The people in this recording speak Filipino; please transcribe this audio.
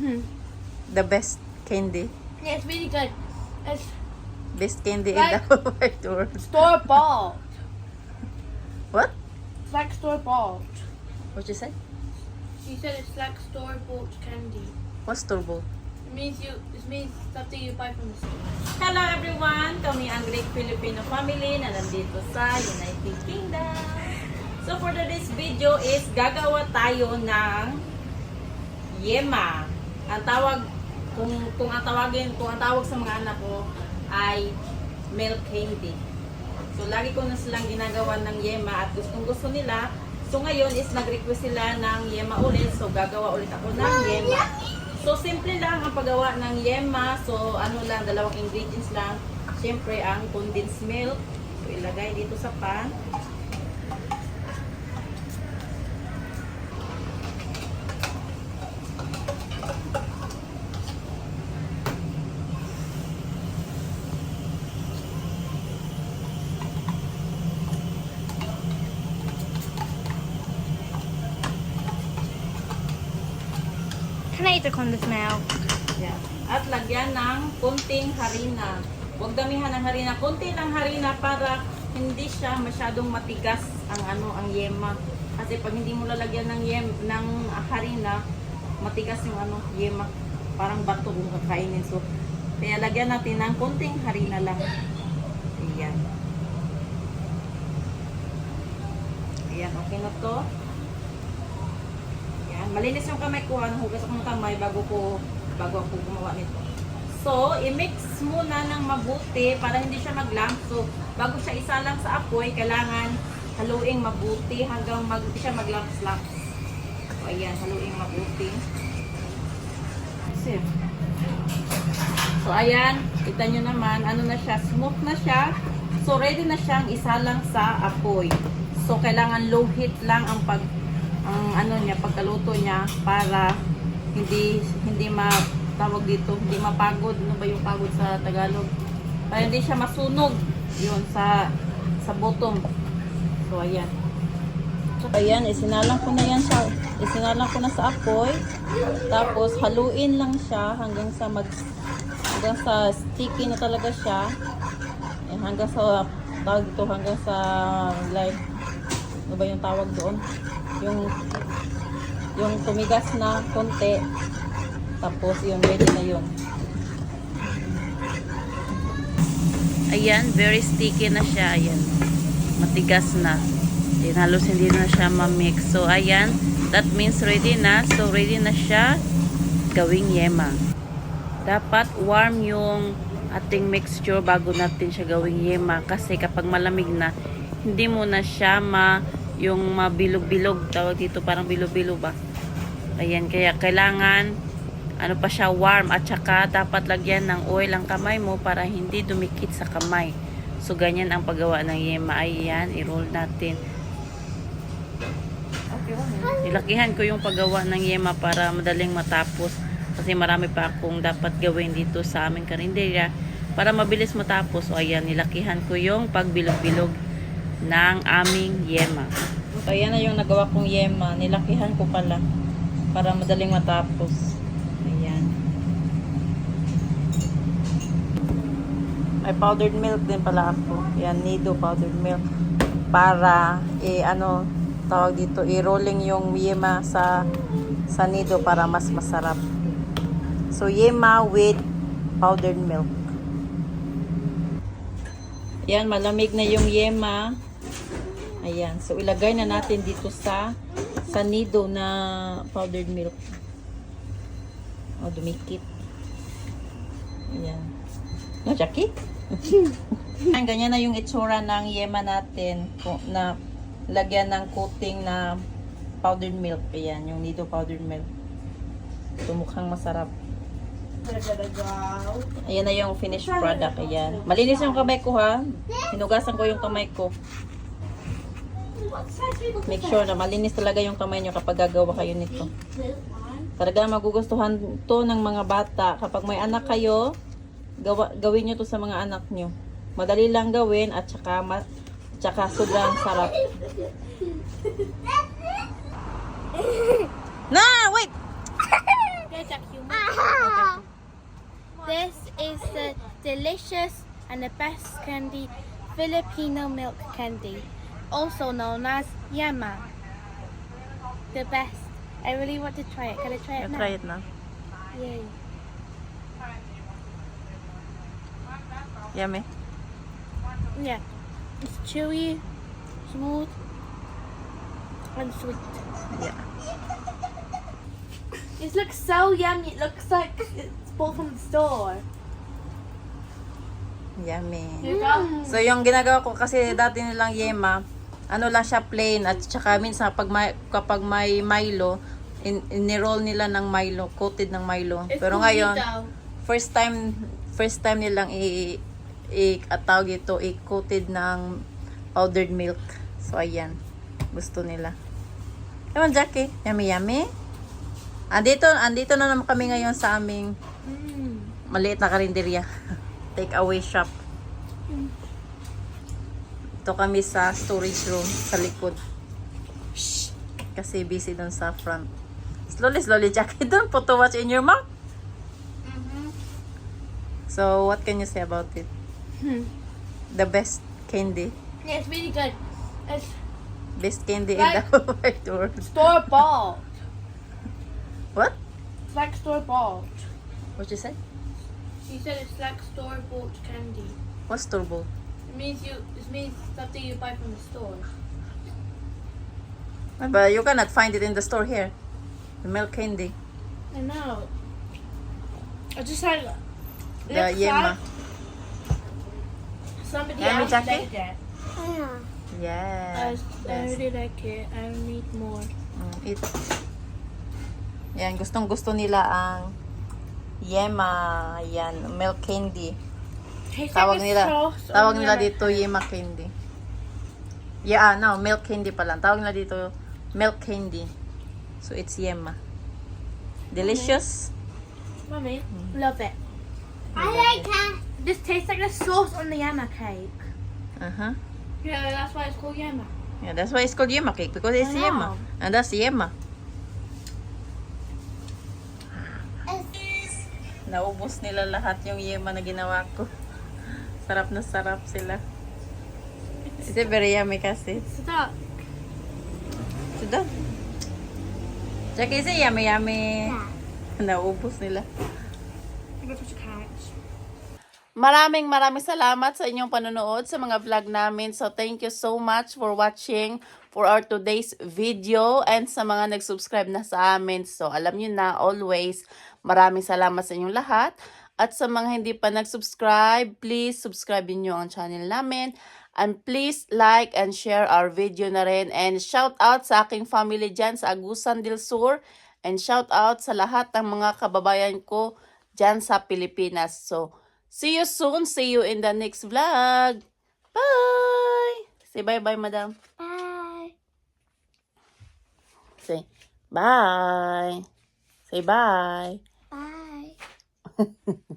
The best candy. Yeah, it's really good. It's Best candy Right. in the wide world. store bought. What? It's like store bought. What you say? She said it's like store bought candy. What's turbo? It means something you buy from the store. Hello everyone! Kami ang Greek Filipino family na nandito sa United Kingdom. So for today's video is gagawa tayo ng yema. Ang tawag, kung ang tawag sa mga anak ko ay milk candy. So lagi ko na silang ginagawa ng yema at gusto nila. So ngayon is nag-request sila ng yema ulit. So gagawa ulit ako ng yema. So, simple lang ang paggawa ng yema. So, ano lang, dalawang ingredients lang. Siyempre, ang condensed milk. So, ilagay dito sa pan. Can I eat the condensed milk? Yan. At lagyan ng kunting harina. Huwag damihan ng harina. Kunti lang harina para hindi siya masyadong matigas ang yema. Kasi pag hindi mo lalagyan ng harina, matigas yung yema. Parang bato kung kakainin. So, kaya lagyan natin ng kunting harina lang. Ayan. Ayan, okay na to. Malinis yung kamay ko, hugas ako ng kamay bago ako gumawa nito. So, i-mix muna ng mabuti para hindi siya mag-lump. So, bago siya isalang sa apoy, kailangan haluing mabuti hanggang hindi siya mag-lumps-lumps. So, ayan, haluing mabuti. So, ayan, kita nyo naman, ano na siya, smooth na siya. So, ready na siyang isalang sa apoy. So, kailangan low heat lang ang pagkaluto niya para hindi matawag dito, hindi mapagod. Ano ba yung pagod sa Tagalog? Para hindi siya masunog yun sa bottom. So ayan. So ayan, isinalang ko na sa apoy. Tapos haluin lang siya hanggang sa sticky na talaga siya. Hanggang sa like ano ba yung tawag doon? Yung tumigas na konti, tapos yun, ready na yun. Ayan, very sticky na siya. Ayan, matigas na. Halos hindi na siya ma-mix. So ayan, that means ready na. So ready na siya gawing yema. Dapat warm yung ating mixture bago natin siya gawing yema, kasi kapag malamig na, hindi mo na siya yung mabilog-bilog, tawag dito, parang bilog-bilog ba. Ayan, kaya kailangan pa siya warm, at saka dapat lagyan ng oil ang kamay mo para hindi dumikit sa kamay. So ganyan ang paggawa ng yema. Ayan, i-roll natin. Nilakihan ko yung paggawa ng yema para madaling matapos, kasi marami pa akong dapat gawin dito sa aming karinderya para mabilis matapos. So ayan, nilakihan ko yung pagbilog-bilog ng aming yema. So, ayan na yung nagawa kong yema. Nilakihan ko pala para madaling matapos. Ayan. May powdered milk din pala ako. Ayan, Nido powdered milk. Para, tawag dito, i-rolling yung yema sa Nido para mas masarap. So, yema with powdered milk. Ayan, malamig na yung yema. Ayan. So, ilagay na natin dito sa Nido na powdered milk. O, dumikit. Ayan. No, Jackie? Ayan, ganyan na yung itsura ng yema natin. Na lagyan ng coating na powdered milk. Ayan, yung Nido powdered milk. So, mukhang masarap. Ayan na yung finished product. Ayan. Malinis yung kamay ko, ha. Hinugasan ko yung kamay ko. Make sure na malinis talaga yung kamay nyo kapag gagawa kayo nito. Talaga magugustuhan to ng mga bata. Kapag may anak kayo, gawin nyo to sa mga anak nyo. Madali lang gawin at saka sobrang sarap. Na, wait! There's a human. delicious and the best candy, Filipino milk candy, also known as Yema. The best. I really want to try it. Can I try it You now? try it now. Yay. Yummy. Yeah. It's chewy, smooth, and sweet. Yeah. It looks so yummy. It looks like it's bought from the store. Yummy. Here you go. So yung ginagawa ko kasi dati nilang yema, ano lang siya plain at saka minsan kapag may Milo, in-roll nila ng Milo, coated ng Milo. It's Pero cookie ngayon, dough. first time nilang tawag ito, i-coated ng powdered milk. So ayan, gusto nila. Ewan, Jackie, yummy yummy. Andito na naman kami ngayon sa aming maliit na karinderya. Take away shop. Ito kami sa storage room sa likod. Kasi busy doon sa front. Slowly, Jackie. Don't put too much in your mouth. So, what can you say about it? The best candy. Yeah, it's really good. It's Best candy Right. in the wide world. store bought. What? It's like store bought. What you say? She said it's like store bought candy. What's turbo? It means something you buy from the store. But you cannot find it in the store here. The milk candy. I know. I just had The yema. somebody Yummy, else Jackie? made it. Yes. I really like it. I need more. Eat. Yan, gustong-gusto nila ang yema. Yan, milk candy. Tastes Tawag like nila, a sauce tawag on nila the- dito yema candy. Yeah, no, milk candy pala. Tawag nila dito milk candy. So it's yema. Delicious. Mommy, love it. I like it. This tastes like the sauce on the yama cake. Uh-huh. Yeah, that's why it's called yama. Yeah, that's why it's called yema cake because it's I yema. know. And that's yema. Naubos nila lahat yung yema na ginawa ko. Sarap na sarap sila. It's very yummy kasi. Stop. Sudah. Jackie, is it yummy yummy? Naubos nila. I got such a couch. Maraming salamat sa inyong panonood sa mga vlog namin. So, thank you so much for watching for our today's video and sa mga nag-subscribe na sa amin. So, alam nyo na, always, maraming salamat sa inyong lahat. At sa mga hindi pa nag-subscribe, please subscribe nyo ang channel namin. And please like and share our video na rin. And shout out sa aking family dyan sa Agusan del Sur. And shout out sa lahat ng mga kababayan ko dyan sa Pilipinas. So, see you soon. See you in the next vlog. Bye! Say bye-bye, madam. Bye. Say bye. Say bye. Bye.